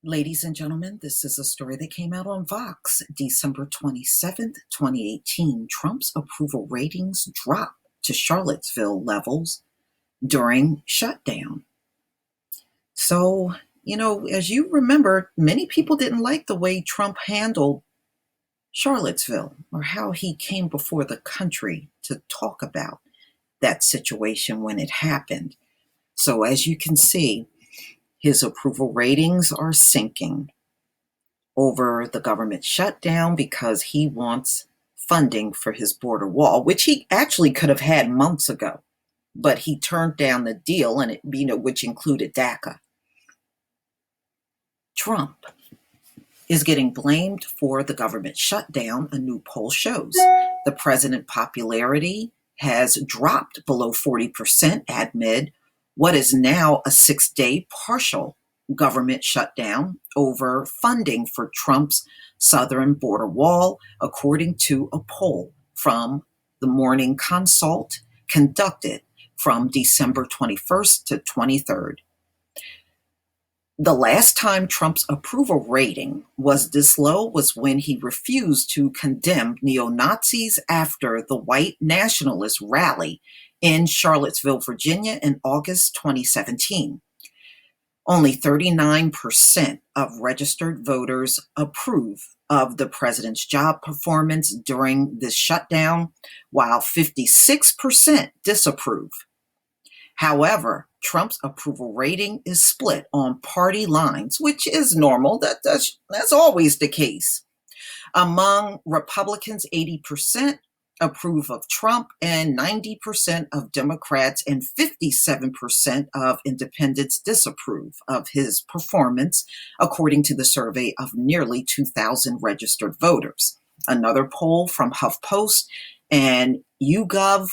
Ladies and gentlemen, this is a story that came out on Vox, December 27th, 2018. Trump's approval ratings drop to Charlottesville levels during shutdown. So, as you remember, many people didn't like the way Trump handled Charlottesville or how he came before the country to talk about that situation when it happened. So, as you can see, his approval ratings are sinking over the government shutdown because he wants funding for his border wall, which he actually could have had months ago, but he turned down the deal, and which included DACA. Trump is getting blamed for the government shutdown, a new poll shows. The president's popularity has dropped below 40% amid what is now a 6-day partial government shutdown over funding for Trump's southern border wall, according to a poll from the Morning Consult conducted from December 21st to 23rd. The last time Trump's approval rating was this low was when he refused to condemn neo-Nazis after the white nationalist rally in Charlottesville, Virginia in August 2017. Only 39% of registered voters approve of the president's job performance during this shutdown, while 56% disapprove. However, Trump's approval rating is split on party lines, which is normal. That's always the case. Among Republicans, 80% approve of Trump, and 90% of Democrats and 57% of independents disapprove of his performance, according to the survey of nearly 2,000 registered voters. Another poll from HuffPost and YouGov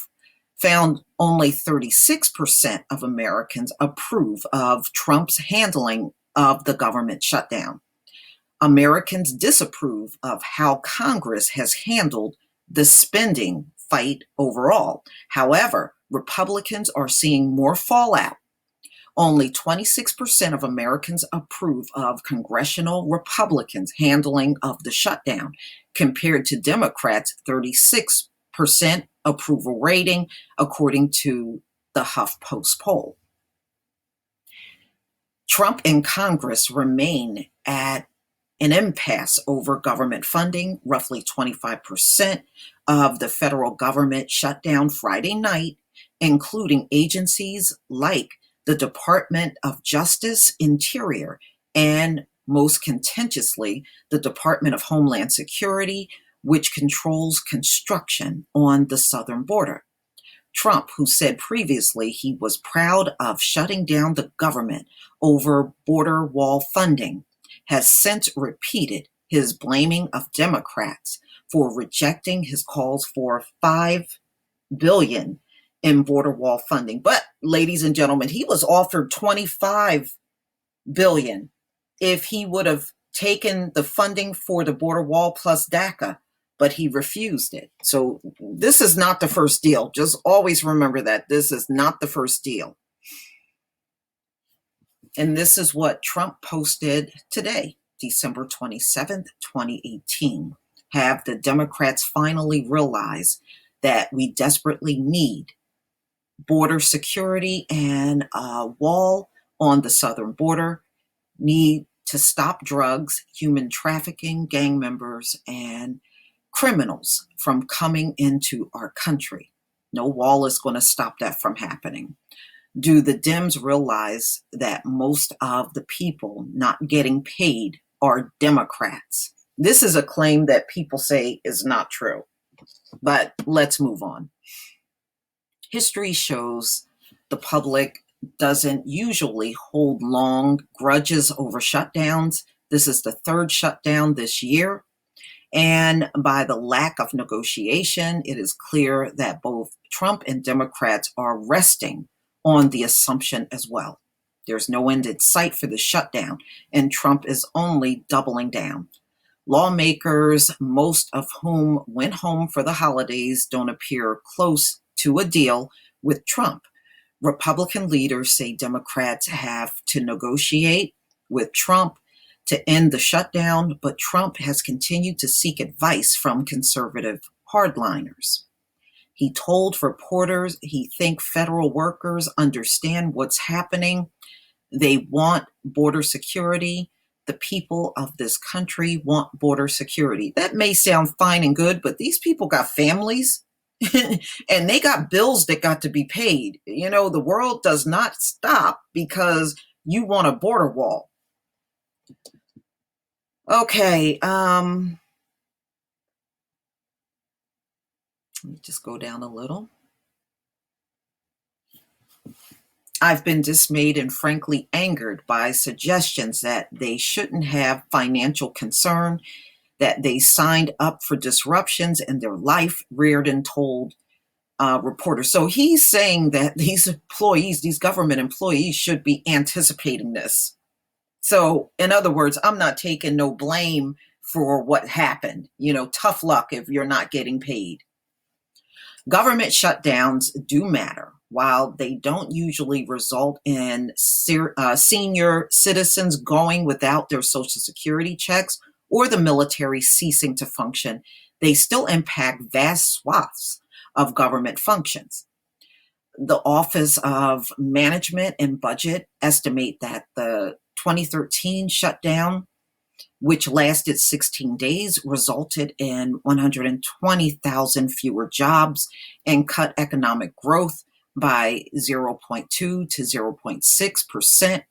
found only 36% of Americans approve of Trump's handling of the government shutdown. Americans disapprove of how Congress has handled the spending fight overall. However, Republicans are seeing more fallout. Only 26% of Americans approve of congressional Republicans' handling of the shutdown, compared to Democrats' 36% approval rating, according to the HuffPost poll. Trump and Congress remain at an impasse over government funding. Roughly 25% of the federal government shut down Friday night, including agencies like the Department of Justice, Interior, and most contentiously, the Department of Homeland Security, which controls construction on the southern border. Trump, who said previously he was proud of shutting down the government over border wall funding, has since repeated his blaming of Democrats for rejecting his calls for $5 billion in border wall funding. But, ladies and gentlemen, he was offered $25 billion if he would have taken the funding for the border wall plus DACA, but he refused it. So this is not the first deal. Just always remember that this is not the first deal. And this is what Trump posted today, December 27th, 2018. Have the Democrats finally realized that we desperately need border security and a wall on the southern border, need to stop drugs, human trafficking, gang members, and criminals from coming into our country. No wall is going to stop that from happening. Do the Dems realize that most of the people not getting paid are Democrats? This is a claim that people say is not true, but let's move on. History shows the public doesn't usually hold long grudges over shutdowns. This is the third shutdown this year. And by the lack of negotiation, it is clear that both Trump and Democrats are resting on the assumption as well. There's no end in sight for the shutdown, and Trump is only doubling down. Lawmakers, most of whom went home for the holidays, don't appear close to a deal with Trump. Republican leaders say Democrats have to negotiate with Trump to end the shutdown, but Trump has continued to seek advice from conservative hardliners. He told reporters he thinks federal workers understand what's happening. They want border security. The people of this country want border security. That may sound fine and good, but these people got families and they got bills that got to be paid. You know, the world does not stop because you want a border wall. Okay, let me just go down a little. I've been dismayed and frankly angered by suggestions that they shouldn't have financial concern, that they signed up for disruptions in their life, Reardon told reporters. So he's saying that these employees, these government employees, should be anticipating this. So, in other words, I'm not taking no blame for what happened. You know, tough luck if you're not getting paid. Government shutdowns do matter. While they don't usually result in senior citizens going without their Social Security checks or the military ceasing to function, they still impact vast swaths of government functions. The Office of Management and Budget estimate that the 2013 shutdown, which lasted 16 days, resulted in 120,000 fewer jobs and cut economic growth by 0.2 to 0.6%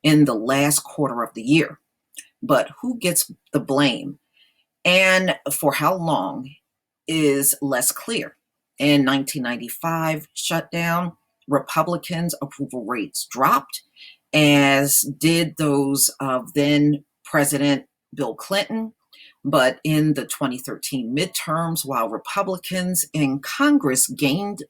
in the last quarter of the year. But who gets the blame and for how long is less clear. In 1995 shutdown, Republicans' approval rates dropped, as did those of then President Bill Clinton. But in the 2013 midterms, while Republicans in Congress gained,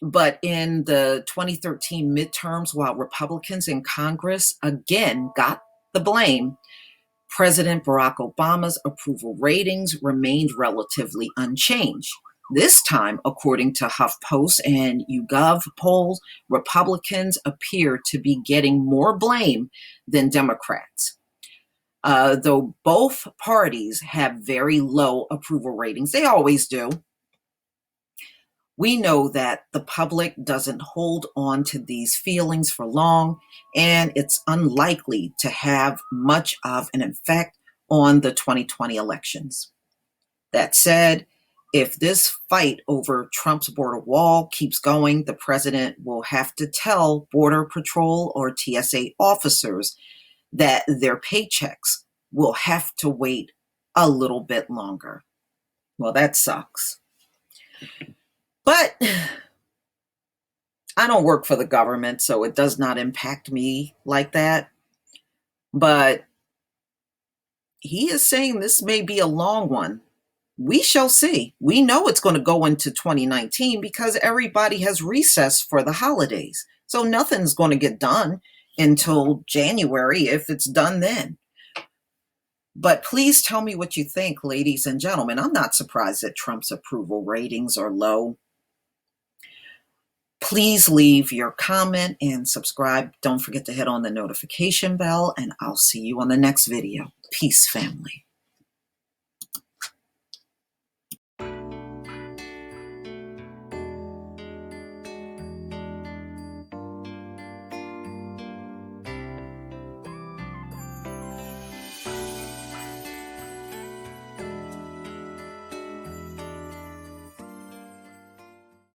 but in the 2013 midterms, while Republicans in Congress again got the blame, President Barack Obama's approval ratings remained relatively unchanged. This time, according to HuffPost and YouGov polls, Republicans appear to be getting more blame than Democrats. Though both parties have very low approval ratings, they always do. We know that the public doesn't hold on to these feelings for long, and it's unlikely to have much of an effect on the 2020 elections. That said, if this fight over Trump's border wall keeps going, the president will have to tell Border Patrol or TSA officers that their paychecks will have to wait a little bit longer. Well, that sucks. But I don't work for the government, so it does not impact me like that. But he is saying this may be a long one. We shall see. We know it's going to go into 2019 because everybody has recessed for the holidays. So nothing's going to get done until January if it's done then. But please tell me what you think, ladies and gentlemen. I'm not surprised that Trump's approval ratings are low. Please leave your comment and subscribe. Don't forget to hit on the notification bell, and I'll see you on the next video. Peace, family.